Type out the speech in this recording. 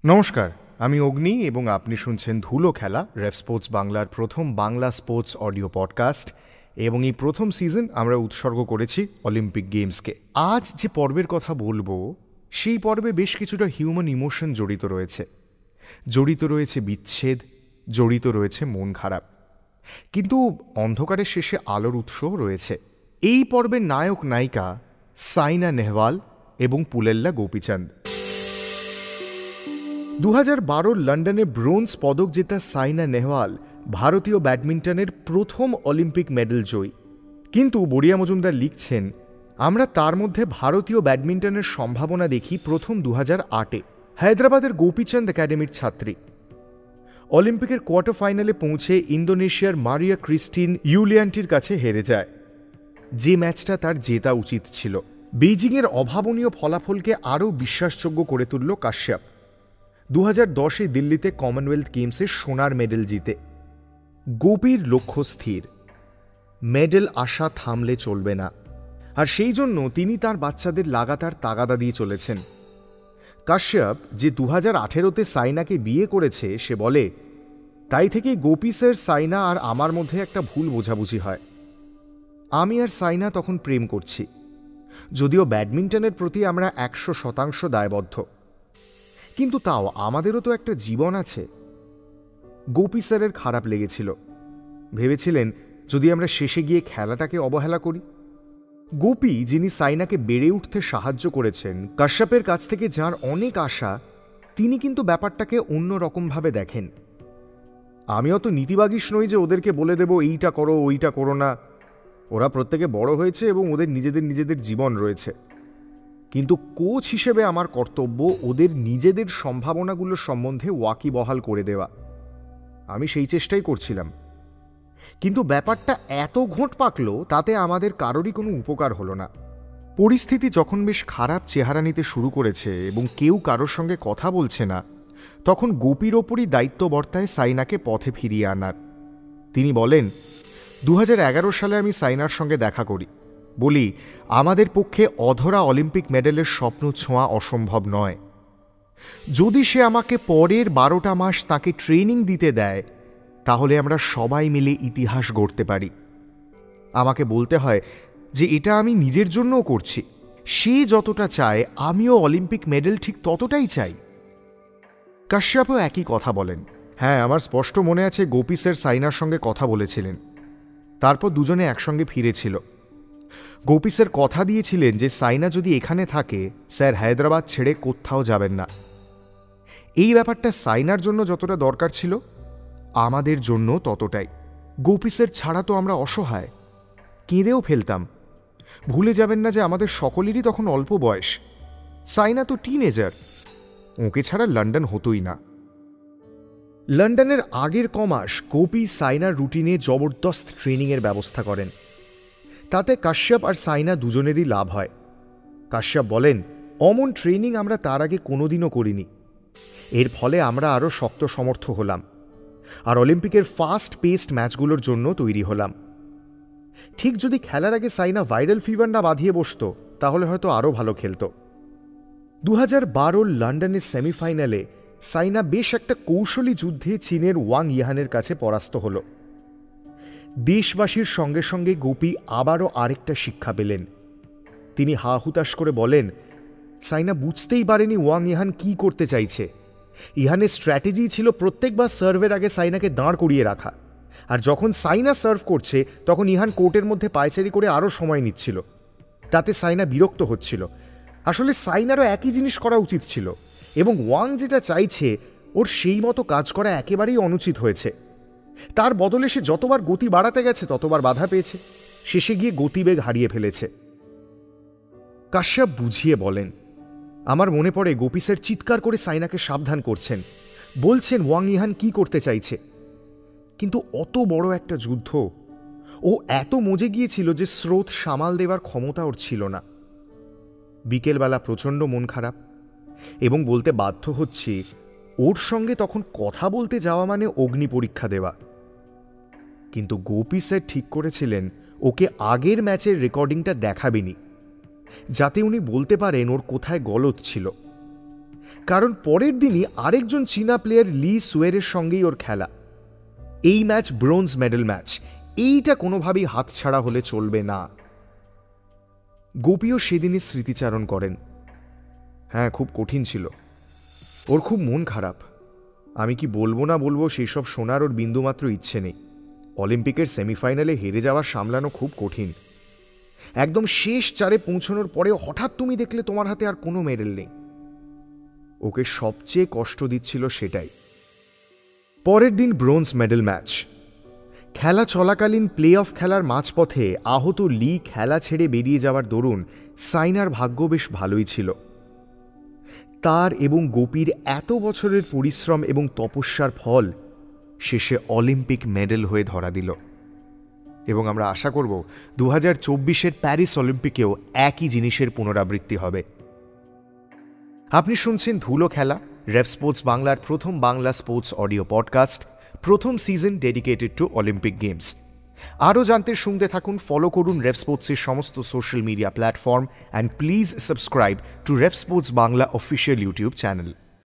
নমস্কার, আমি অগ্নি এবং আপনি শুনছেন ধুলো খেলা, রেফ স্পোর্টস বাংলার প্রথম বাংলা স্পোর্টস অডিও পডকাস্ট। এবং এই প্রথম সিজন আমরা উৎসর্গ করেছি অলিম্পিক গেমসকে। আজ যে পর্বের কথা বলবো সেই পর্বে বেশ কিছুটা হিউম্যান ইমোশন জড়িত রয়েছে বিচ্ছেদ, জড়িত রয়েছে মন খারাপ, কিন্তু অন্ধকারের শেষে আলোর উৎসও রয়েছে। এই পর্বের নায়ক নায়িকা সাইনা নেহওয়াল এবং পুলেল্লা গোপীচাঁদ। 2012 লন্ডনে ব্রোঞ্জ পদক জেতা সাইনা নেহওয়াল ভারতীয় ব্যাডমিন্টনের প্রথম অলিম্পিক মেডেল জয়ী। কিন্তু বড়িয়া মজুমদার লিখছেন, আমরা তার মধ্যে ভারতীয় ব্যাডমিন্টনের সম্ভাবনা দেখি প্রথম 2008-এ। হায়দ্রাবাদের গোপীচাঁদ একাডেমির ছাত্রী অলিম্পিকের কোয়ার্টার ফাইনালে পৌঁছে ইন্দোনেশিয়ার মারিয়া ক্রিস্টিন ইউলিয়ান্টির কাছে হেরে যায়, যে ম্যাচটা তার জেতা উচিত ছিল। বেইজিংয়ের অভাবনীয় ফলাফলকে আরও বিশ্বাসযোগ্য করে তুলল কাশ্যপ। 2010-এ দিল্লিতে কমনওয়েলথ গেমসে সোনার মেডেল জিতে। গোপীর লক্ষ্য স্থির, মেডেল আশা থামলে চলবে না, আর সেই জন্য তিনি তার বাচ্চাদের লাগাতার তাগাদা দিয়ে চলেছেন। কাশ্যপ যে 2018-তে সাইনাকে বিয়ে করেছে, সে বলে, তাই থেকেই গোপী স্যার, সাইনা আর আমার মধ্যে একটা ভুল বোঝাবুঝি হয়। আমি আর সাইনা তখন প্রেম করছি, যদিও ব্যাডমিন্টনের প্রতি আমরা 100% দায়বদ্ধ, কিন্তু তাও আমাদেরও তো একটা জীবন আছে। গোপী স্যারের খারাপ লেগেছিল, ভেবেছিলেন যদি আমরা শেষে গিয়ে খেলাটাকে অবহেলা করি। গোপী, যিনি সাইনাকে বেড়ে উঠতে সাহায্য করেছেন, কাশ্যপের কাছ থেকে যার অনেক আশা, তিনি কিন্তু ব্যাপারটাকে অন্য রকমভাবে দেখেন। আমি অত নীতিবাগীশ নই যে ওদেরকে বলে দেব এইটা করো ওইটা করো না। ওরা প্রত্যেকে বড় হয়েছে এবং ওদের নিজেদের জীবন রয়েছে, কিন্তু কোচ হিসেবে আমার কর্তব্য ওদের নিজেদের সম্ভাবনাগুলো সম্বন্ধে ওয়াকিবহাল করে দেওয়া। আমি সেই চেষ্টাই করছিলাম, কিন্তু ব্যাপারটা এত ঘোঁট পাকল, তাতে আমাদের কারোরই কোনো উপকার হলো না। পরিস্থিতি যখন বেশ খারাপ চেহারা নিতে শুরু করেছে এবং কেউ কারোর সঙ্গে কথা বলছে না, তখন গোপীর ওপরই দায়িত্ব বর্তায় সাইনাকে পথে ফিরিয়ে আনার। তিনি বলেন, 2011 সালে আমি সাইনার সঙ্গে দেখা করি, বলি আমাদের পক্ষে অধরা অলিম্পিক মেডেলের স্বপ্ন ছোঁয়া অসম্ভব নয়। যদি সে আমাকে পরের 12টা মাস তাকে ট্রেনিং দিতে দেয়, তাহলে আমরা সবাই মিলে ইতিহাস গড়তে পারি। আমাকে বলতে হয় যে এটা আমি নিজের জন্যও করছি। সে যতটা চায় আমিও অলিম্পিক মেডেল ঠিক ততটাই চাই। কাশ্যপও একই কথা বলেন। হ্যাঁ, আমার স্পষ্ট মনে আছে গোপী স্যার সাইনার সঙ্গে কথা বলেছিলেন, তারপর দুজনে একসঙ্গে ফিরেছিল। গোপী স্যার কথা দিয়েছিলেন যে সাইনা যদি এখানে থাকে, স্যার হায়দ্রাবাদ ছেড়ে কোথাও যাবেন না। এই ব্যাপারটা সাইনার জন্য যতটা দরকার ছিল, আমাদের জন্য ততটাই। গোপী স্যার ছাড়া তো আমরা অসহায়, কেঁদেও ফেলতাম। ভুলে যাবেন না যে আমাদের সকলেরই তখন অল্প বয়স। সাইনা তো টিনেজার, ওকে ছাড়া লন্ডন হতোই না। লন্ডনের আগের কমাস গোপী সাইনার রুটিনে জবরদস্ত ট্রেনিংয়ের ব্যবস্থা করেন। তাতে কাশ্যপ আর সাইনা দুজনেরই লাভ হয়। কাশ্যপ বলেন, অমন ট্রেনিং আমরা তার আগে কোনোদিনও করিনি। এর ফলে আমরা আরও শক্ত সমর্থ হলাম, আর অলিম্পিকের ফাস্ট পেসড ম্যাচগুলোর জন্য তৈরি হলাম। ঠিক যদি খেলার আগে সাইনা ভাইরাল ফিভার না বাঁধিয়ে বসত, তাহলে হয়তো আরও ভালো খেলত। 2012 লন্ডনের সেমিফাইনালে সাইনা বেশ একটা কৌশলী যুদ্ধে চীনের ওয়াং ইহানের কাছে পরাস্ত হল। দেশবাসীর সঙ্গে সঙ্গে গোপী আবারও আরেকটা শিক্ষা পেলেন। তিনি হা হুতাশ করে বলেন, সাইনা বুঝতেই পারেনি ওয়াং ইহান কি করতে চাইছে। ইহানের স্ট্র্যাটেজি ছিল প্রত্যেকবার সার্ভের আগে সাইনাকে দাঁড় করিয়ে রাখা, আর যখন সাইনা সার্ভ করছে তখন ইহান কোর্টের মধ্যে পায়চারি করে আরও সময় নিচ্ছিল। তাতে সাইনা বিরক্ত হচ্ছিল। আসলে সাইনারও একই জিনিস করা উচিত ছিল, এবং ওয়াং যেটা চাইছে ওর সেই মতো কাজ করা একেবারেই অনুচিত হয়েছে। তার বদলে সে যতবার গতি বাড়াতে গেছে ততবার বাধা পেয়েছে, শেষে গিয়ে গতিবেগ হারিয়ে ফেলেছে। কাশ্যপ বুঝিয়ে বলেন, আমার মনে পড়ে গোপী স্যার চিৎকার করে সাইনাকে সাবধান করছেন, বলছেন ওয়াং ইহান কি করতে চাইছে। কিন্তু অত বড় একটা যুদ্ধ, ও এত মজে গিয়েছিল যে স্রোত সামাল দেওয়ার ক্ষমতা ওর ছিল না। বিকেলবেলা প্রচণ্ড মন খারাপ, এবং বলতে বাধ্য হচ্ছি ওর সঙ্গে তখন কথা বলতে যাওয়া মানে অগ্নি পরীক্ষা দেওয়া। কিন্তু গোপী স্যার ঠিক করেছিলেন ওকে আগের ম্যাচের রেকর্ডিংটা দেখাবেনি, যাতে উনি বলতে পারেন ওর কোথায় গলদ ছিল। কারণ পরের দিনই আরেকজন চীনা প্লেয়ার লি সুয়েরের সঙ্গেই ওর খেলা। এই ম্যাচ ব্রোঞ্জ মেডেল ম্যাচ, এইটা কোনোভাবেই হাতছাড়া হলে চলবে না। গোপীও সেদিনই স্মৃতিচারণ করেন। হ্যাঁ, খুব কঠিন ছিল, ওর খুব মন খারাপ। আমি কি বলবো না বলবো সেই সব শোনার ওর বিন্দুমাত্র ইচ্ছে নেই। অলিম্পিকের সেমিফাইনালে হেরে যাওয়া সামলানো খুব কঠিন। একদম শেষ চারে পৌঁছানোর পরেও হঠাৎ তুমি দেখলে তোমার হাতে আর কোনো মেডেল নেই। ওকে সবচেয়ে কষ্ট দিচ্ছিল সেটাই। পরের দিন ব্রোঞ্জ মেডেল ম্যাচ। খেলা চলাকালীন প্লে অফ খেলার মাঝপথে আহত লি খেলা ছেড়ে বেরিয়ে যাওয়ার দরুন সাইনার ভাগ্য বেশ ভালোই ছিল। তার এবং গোপীর এত বছরের পরিশ্রম এবং তপস্যার ফল শেষে অলিম্পিক মেডেল হয়ে ধরা দিল। এবং আমরা আশা করব 2024-এর প্যারিস অলিম্পিকেও একই জিনিসের পুনরাবৃত্তি হবে। আপনি শুনছেন ধুলো খেলা, রেভ স্পোর্টস বাংলার প্রথম বাংলা স্পোর্টস অডিও পডকাস্ট, প্রথম season dedicated to Olympic games. আরও জানতে শুনতে থাকুন, ফলো করুন রেভ স্পোর্টসের সমস্ত social media platform, and please subscribe to Rev Sports Bangla official YouTube channel.